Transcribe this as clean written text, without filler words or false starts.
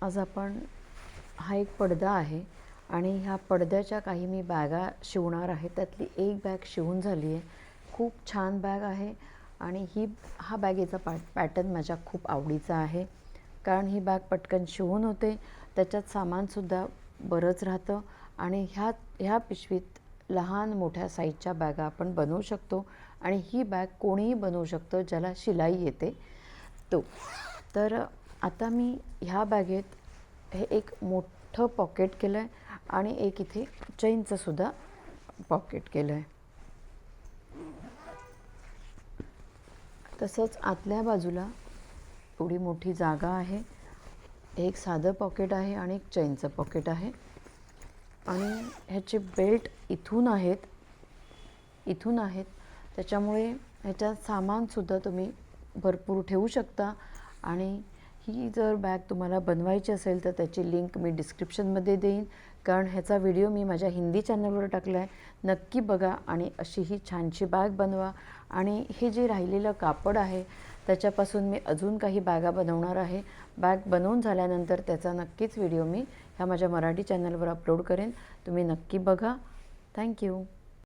आज आपण हा एक पडदा आहे आणि ह्या पडद्याच्या काही मी बॅगा शिवणार आहे. त्यातली एक बॅग शिवून झाली आहे. खूप छान बॅग आहे आणि हा बॅगेचा पॅटर्न माझ्या खूप आवडीचा आहे, कारण ही बॅग पटकन शिवून होते. त्याच्यात सामानसुद्धा बरंच राहतं आणि ह्या पिशवीत लहान मोठ्या साईजच्या बॅगा आपण बनवू शकतो आणि ही बॅग कोणीही बनवू शकतं ज्याला शिलाई येते तो. तर आता मी ह्या बॅगेत हे एक मोठं पॉकेट केलं आहे आणि एक इथे चेनचंसुद्धा पॉकेट केलं आहे. तसंच आतल्या बाजूला थोडी मोठी जागा आहे. एक साधं पॉकेट आहे आणि एक चेनचं पॉकेट आहे आणि ह्याचे बेल्ट इथून आहेत त्याच्यामुळे ह्याच्यात सामानसुद्धा तुम्ही भरपूर ठेवू शकता. आणि ही जर बॅग तुम्हाला बनवायची असेल तर त्याची लिंक मी डिस्क्रिप्शनमध्ये देईन, कारण ह्याचा व्हिडिओ मी माझ्या हिंदी चॅनलवर टाकला आहे. नक्की बघा आणि अशी ही छानशी बॅग बनवा. आणि हे जे राहिलेलं कापड आहे त्याच्यापासून मी अजून काही बॅगा बनवणार आहे. बॅग बनवून झाल्यानंतर त्याचा नक्कीच व्हिडिओ मी ह्या माझ्या मराठी चॅनलवर अपलोड करेन. तुम्ही नक्की बघा. थँक्यू.